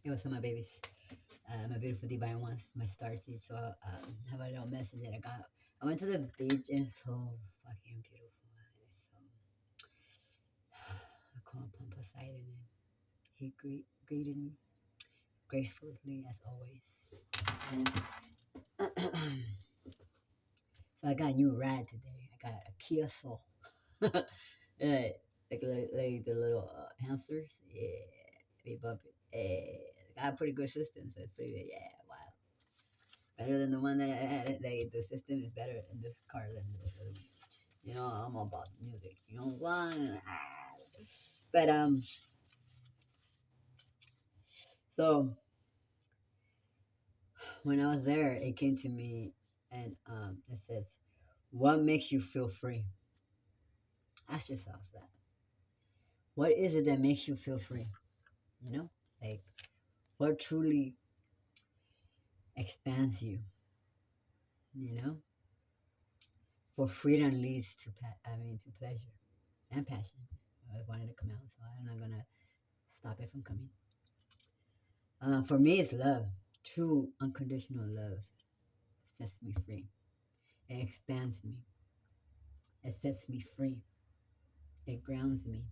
It was some of my babies, my beautiful divine ones, my starseeds. So have a little message that I got. I went to the beach and it's so fucking beautiful. It's so I called upon Poseidon and he greeted me gracefully as always. And so I got a new ride today. I got a Kia Soul. Yeah, like the little hamsters. Yeah, they bump it. Got a pretty good system, so it's pretty yeah, wow. Better than the one that I had. Like the system is better in this car than the other one. You know, I'm all about music. You know, one. But so when I was there, it came to me, and it says, "What makes you feel free?" Ask yourself that. What is it that makes you feel free? You know, like what truly expands you? You know, for freedom leads to to pleasure and passion. I wanted to come out, so I'm not gonna stop it from coming. For me, it's love. True unconditional love sets me free. It expands me. It sets me free. It grounds me.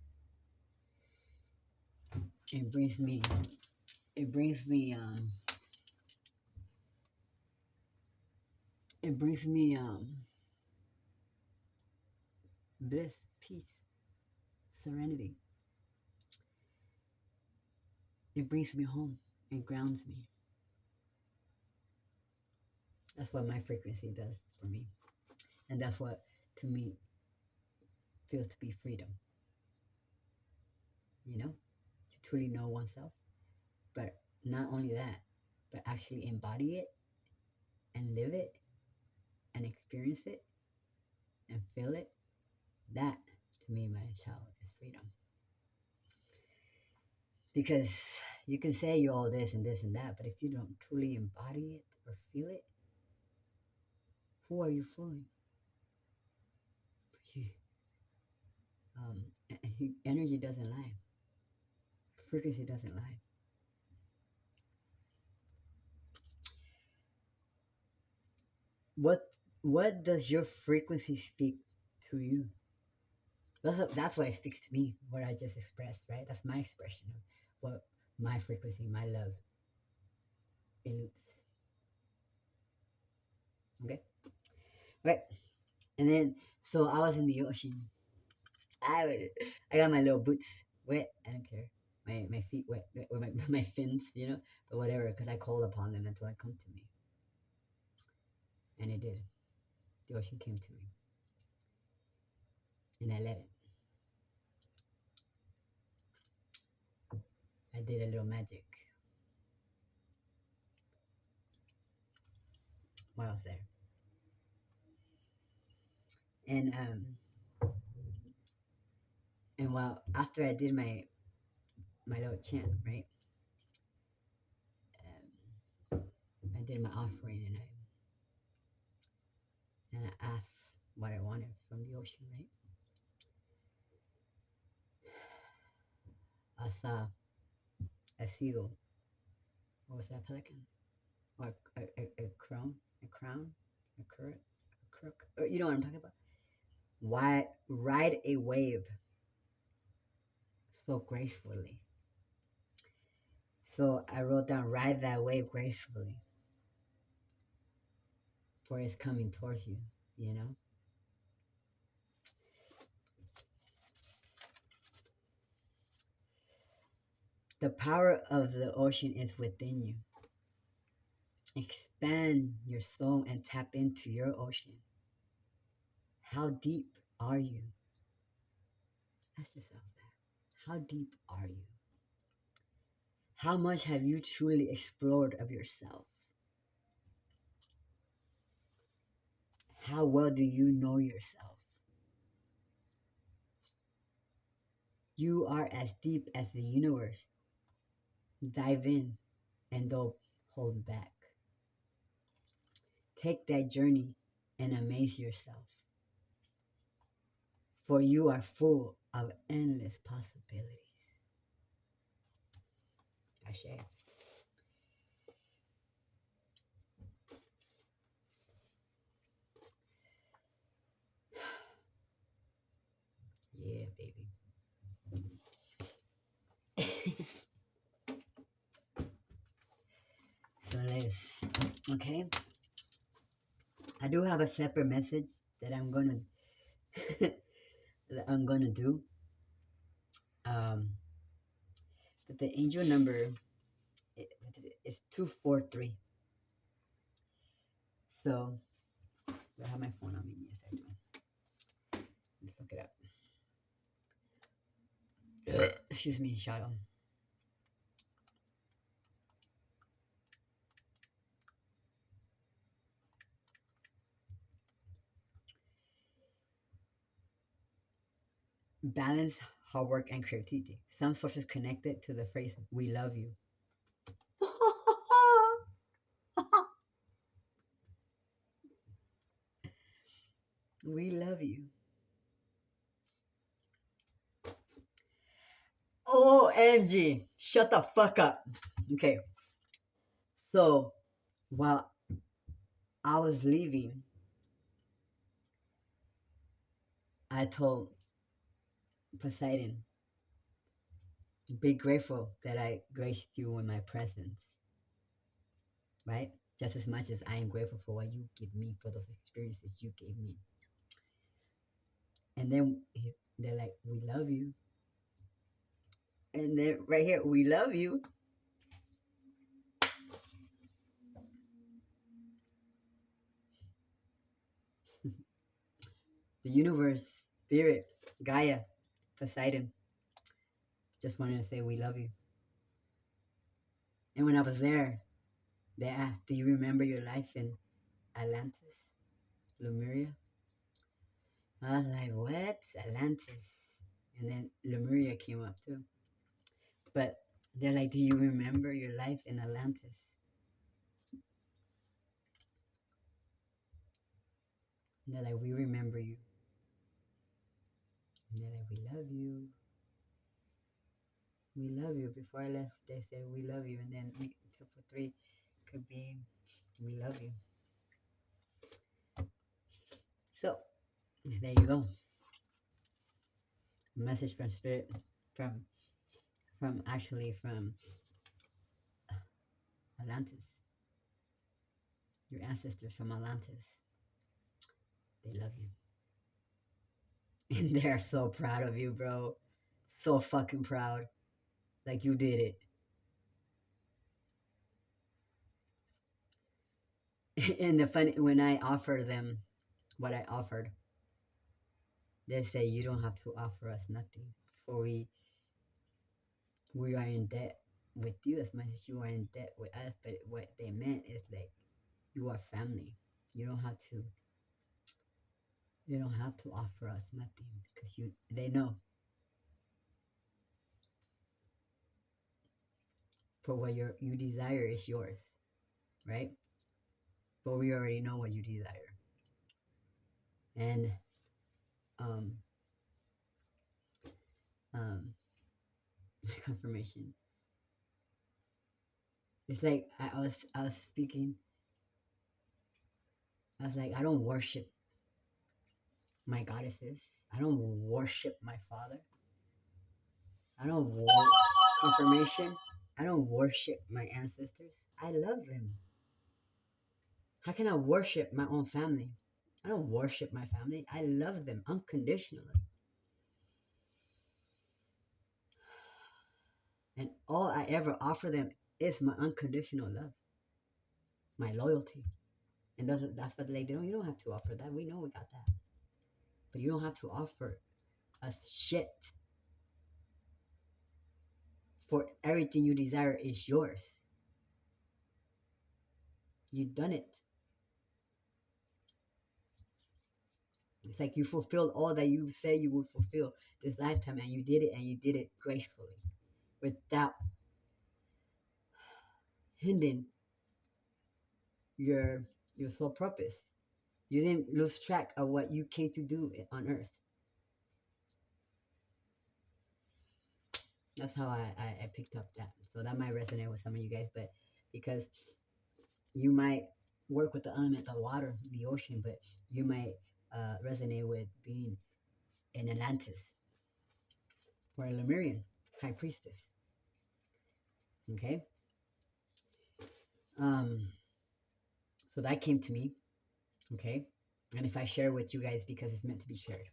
It brings me. It brings me. It brings me bliss, peace, serenity. It brings me home. It grounds me. That's what my frequency does for me, and that's what to me feels to be freedom. You know, to truly know oneself, but not only that, but actually embody it and live it and experience it and feel it. That to me, my child, is freedom. Because you can say you're all this and this and that, but if you don't truly embody it or feel it, who are you fooling? You, energy doesn't lie. Frequency doesn't lie. What what does your frequency speak to you? That's what it speaks to me. What I just expressed, right? That's my expression of what my frequency, my love, eludes. Okay, okay. And then so I was in the ocean. I got my little boots wet. I don't care. My feet wet with my fins, you know, but whatever, because I called upon them until it come to me, and it did. The ocean came to me, and I let it. I did a little magic while I was there, and while after I did my little chant, right, I did my offering, and I asked what I wanted from the ocean, right. I saw a seagull. What was that, pelican? Or a crown? A crown? A crook? A crook? You know what I'm talking about? Why ride a wave so gracefully? So I wrote down, ride that wave gracefully, for it's coming towards you, you know? The power of the ocean is within you. Expand your soul and tap into your ocean. How deep are you? Ask yourself that. How deep are you? How much have you truly explored of yourself? How well do you know yourself? You are as deep as the universe. Dive in and don't hold back. Take that journey and amaze yourself, for you are full of endless possibilities. Ashe. this. Okay, I do have a separate message that I'm gonna that I'm gonna do. Um, but the angel number is 243. So do I have my phone on me? Yes, I do. Let's look it up. Excuse me, child. Balance, hard work, and creativity. Some sources connected to the phrase "We love you." We love you. OMG. Shut the fuck up. Okay. So while I was leaving, I told Poseidon, be grateful that I graced you with my presence, right? Just as much as I am grateful for what you give me, for those experiences you gave me. And then they're like, we love you. And then right here, we love you. The universe, spirit, Gaia, Poseidon, just wanted to say we love you. And when I was there, they asked, do you remember your life in Atlantis, Lemuria? I was like, what? Atlantis. And then Lemuria came up too. But they're like, do you remember your life in Atlantis? And they're like, we remember you. And they're like, we love you. We love you. Before I left, they said, we love you. And then 243 could be, we love you. So, there you go. A message from Spirit, from Atlantis. Your ancestors from Atlantis. They love you. And they're so proud of you, bro. So fucking proud. Like you did it. And the funny, when I offer them what I offered, they say you don't have to offer us nothing. For we are in debt with you as much as you are in debt with us. But what they meant is like you are family. You don't have to offer us nothing because they know for what you desire is yours, right? But we already know what you desire. And um um confirmation. It's like I was speaking. I was like, I don't worship my goddesses. I don't worship my father. I don't confirmation. I don't worship my ancestors. I love them. How can I worship my own family? I don't worship my family. I love them unconditionally. And all I ever offer them is my unconditional love, my loyalty. And that's what they don't. You don't have to offer that. We know we got that. But you don't have to offer us shit. For everything you desire is yours. You've done it. It's like you fulfilled all that you said you would fulfill this lifetime, and you did it gracefully, without hindering your sole purpose. You didn't lose track of what you came to do on earth. That's how I picked up that. So that might resonate with some of you guys, but because you might work with the element of water, the ocean, but you might resonate with being in Atlantis or a Lemurian high priestess. Okay? So that came to me, okay? And if I share with you guys because it's meant to be shared.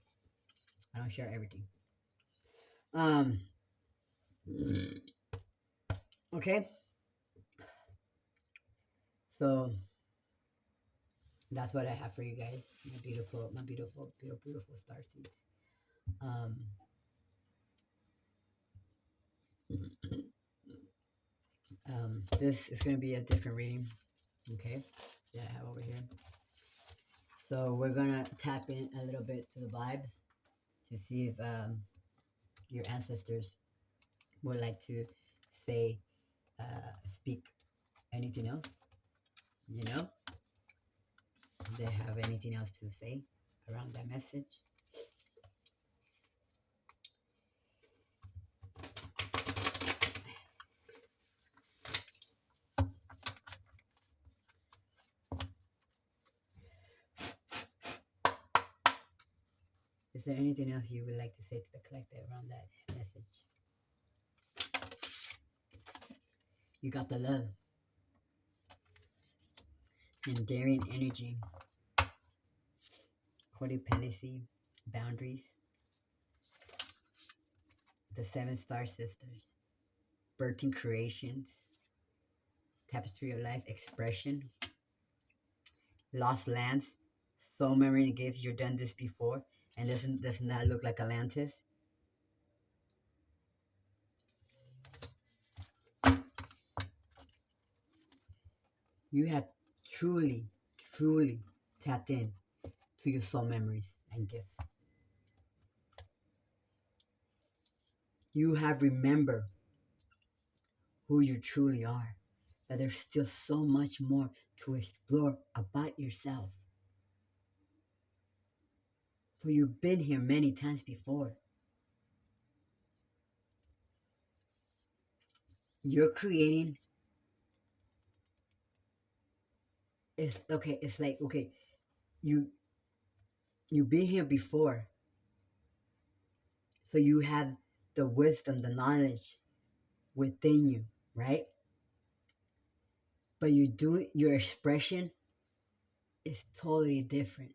I don't share everything. Um, okay. So that's what I have for you guys. My beautiful star seeds. Um, this is gonna be a different reading, okay? That I have over here. So we're gonna tap in a little bit to the vibes to see if your ancestors would like to say, speak anything else. You know, if they have anything else to say around that message. Is there anything else you would like to say to the collective around that message? You got the love, endearing energy, codependency, boundaries, the 7 star sisters, birthing creations, tapestry of life, expression, lost lands, soul memory gifts. You've done this before, and doesn't that look like Atlantis? You have truly tapped in to your soul memories and gifts. You have remembered who you truly are, that there's still so much more to explore about yourself. For you've been here many times before. You're creating, it's like, okay, you you've been here before, so you have the wisdom, the knowledge within you, right? But you do your expression is totally different.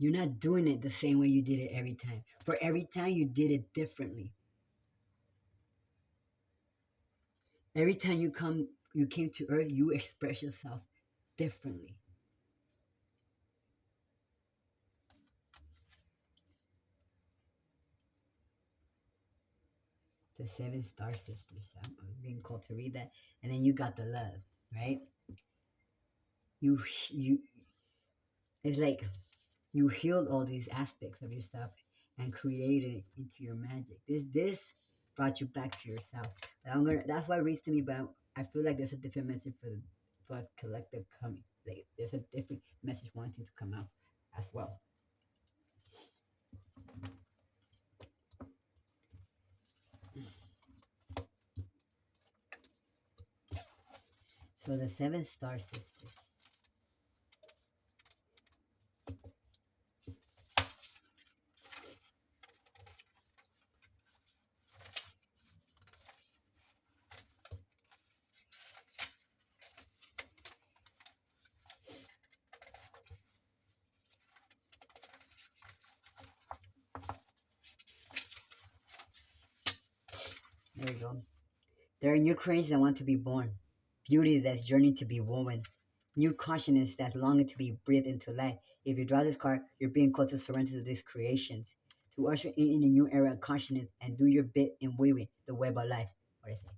You're not doing it the same way you did it every time. For every time you did it differently. Every time you came to earth, you express yourself differently. The 7 star sisters. I'm being called to read that. And then you got the love, right? You it's like you healed all these aspects of yourself and created it into your magic. This brought you back to yourself. But that's why it reads to me, but I feel like there's a different message for a collective coming. Like there's a different message wanting to come out as well. So the 7 star sisters. There you go. There are new creations that want to be born, beauty that's journeying to be woven, new consciousness that's longing to be breathed into life. If you draw this card, you're being called to surrender to these creations, to usher in a new era of consciousness and do your bit in weaving the web of life. What I say?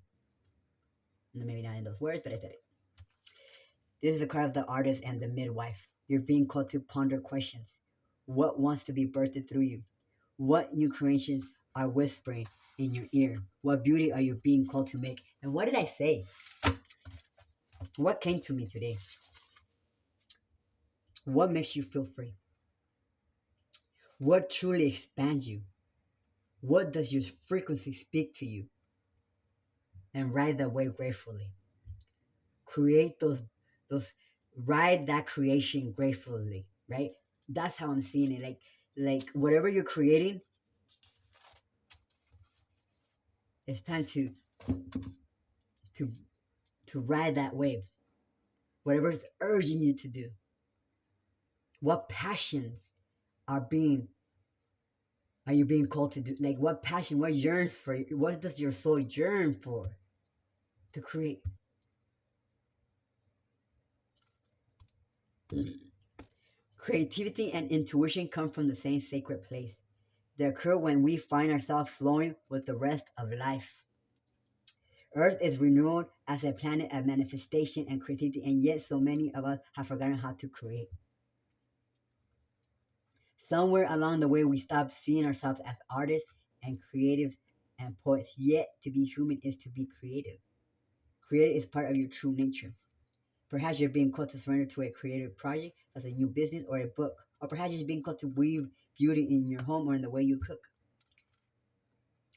Maybe not in those words, but I said it. This is the card of the artist and the midwife. You're being called to ponder questions. What wants to be birthed through you? What new creations are whispering in your ear? What beauty are you being called to make? And what did I say? What came to me today? What makes you feel free? What truly expands you? What does your frequency speak to you? And ride that wave gratefully. Create those ride that creation gratefully, right? That's how I'm seeing it. Like whatever you're creating, it's time to to ride that wave. whatever's urging you to do. What passions are being are you being called to do? Like what passion, what yearns for you? What does your soul yearn for to create? Creativity and intuition come from the same sacred place. They occur when we find ourselves flowing with the rest of life. Earth is renowned as a planet of manifestation and creativity, and yet so many of us have forgotten how to create. Somewhere along the way, we stopped seeing ourselves as artists and creatives and poets. Yet, to be human is to be creative. Creative is part of your true nature. Perhaps you're being called to surrender to a creative project, as a new business or a book. Or perhaps you're being called to weave beauty in your home or in the way you cook.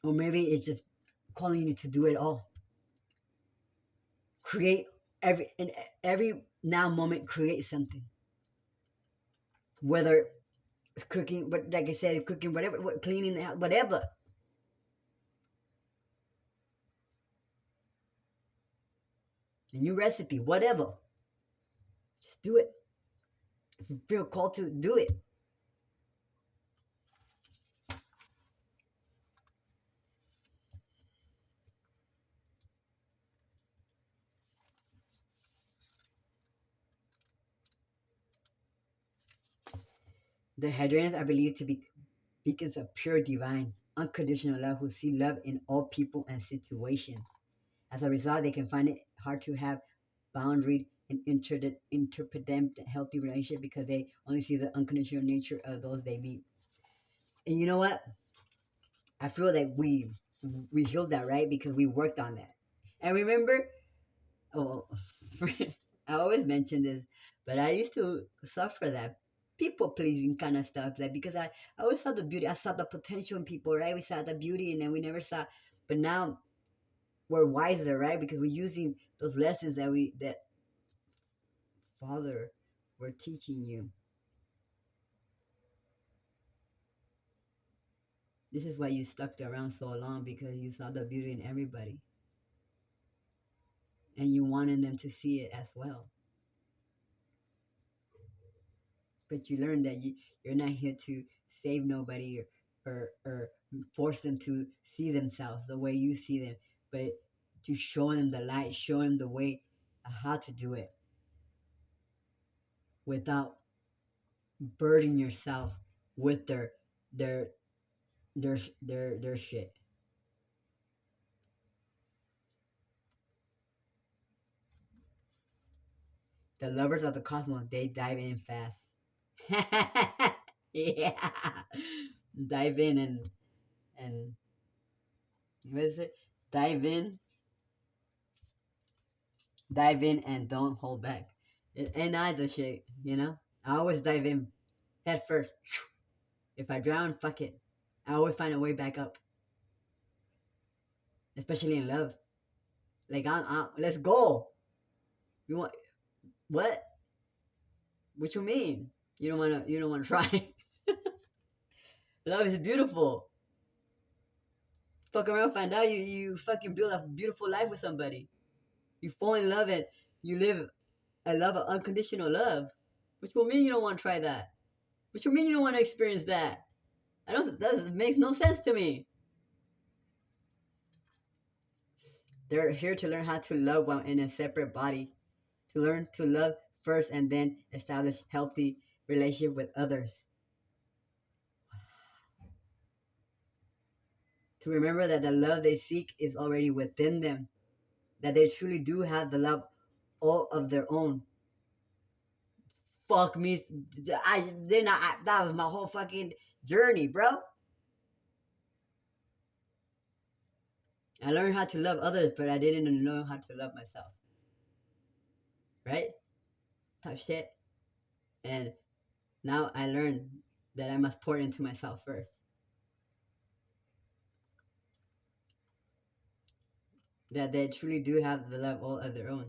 Or maybe it's just calling you to do it all. Create in every now moment, create something. Whether it's cooking, but like I said, cooking, whatever, cleaning the house, whatever. A new recipe, whatever. Just do it. If you feel called to, do it. The Hadrians are believed to be beacons of pure divine, unconditional love who see love in all people and situations. As a result, they can find it hard to have boundaried and interdependent healthy relationship because they only see the unconditional nature of those they meet. And you know what? I feel that we healed that, right? Because we worked on that. And remember, oh, I always mention this, but I used to suffer that people pleasing kind of stuff, like because I always saw the beauty, I saw the potential in people, right? We saw the beauty, and then we never saw. But now we're wiser, right? Because we're using those lessons that Father were teaching you. This is why you stuck around so long, because you saw the beauty in everybody, and you wanted them to see it as well. But you learn that you're not here to save nobody or force them to see themselves the way you see them, but to show them the light, show them the way how to do it without burdening yourself with their their shit. The lovers of the cosmos, they dive in fast. Yeah, dive in and what is it? Dive in, dive in, and don't hold back. And I the shit, you know. I always dive in head first. If I drown, fuck it. I always find a way back up, especially in love. Like let's go. You want what? What you mean? You don't wanna? You don't wanna try? Love is beautiful. Fuck around, find out you fucking build a beautiful life with somebody. You fall in love and you live a love of unconditional love. Which will mean you don't want to try that. Which will mean you don't want to experience that. I don't. That makes no sense to me. They're here to learn how to love while in a separate body. To learn to love first and then establish healthy relationship with others. To remember that the love they seek is already within them. That they truly do have the love all of their own. Fuck me. That was my whole fucking journey, bro. I learned how to love others, but I didn't know how to love myself. Right? Type shit. And now I learned that I must pour into myself first. That they truly do have the love all of their own.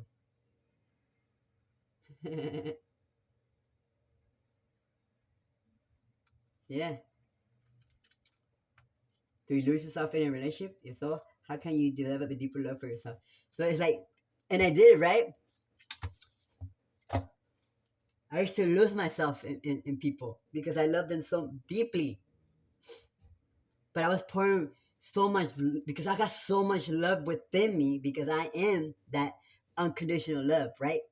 Yeah. Do you lose yourself in a relationship? If so, how can you develop a deeper love for yourself? So it's like, and I did it, right? I used to lose myself in people because I loved them so deeply. But I was pouring so much because I got so much love within me because I am that unconditional love, right?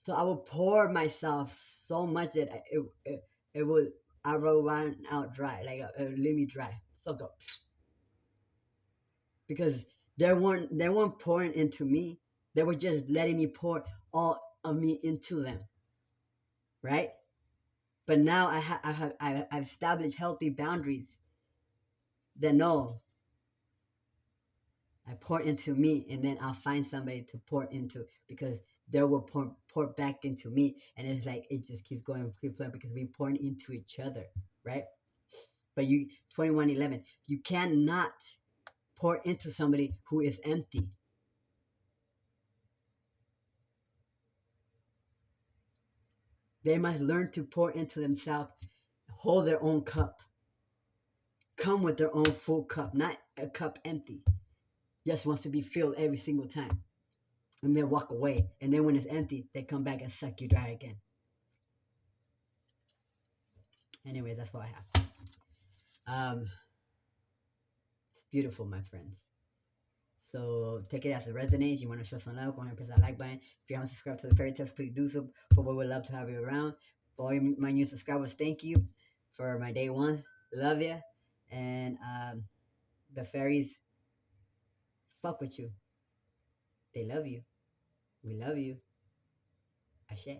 So I would pour myself so much that it would I will run out dry, like it would leave me dry. So go because they weren't pouring into me. They were just letting me pour all of me into them, right? But now I've established healthy boundaries that no, I pour into me, and then I'll find somebody to pour into because they will pour back into me, and it's like it just keeps going keep flowing because we pouring into each other, right? But you 21:11, you cannot pour into somebody who is empty. They must learn to pour into themselves, hold their own cup, come with their own full cup, not a cup empty. Just wants to be filled every single time. And then walk away. And then when it's empty, they come back and suck you dry again. Anyway, that's what I have. It's beautiful, my friends. So take it as it resonates. You want to show some love, go ahead and press that like button. If you haven't subscribed to the Fairy Tales, please do so. For we would love to have you around. For all my new subscribers, thank you. For my day one, love you. And the fairies fuck with you. They love you. We love you. Ashe.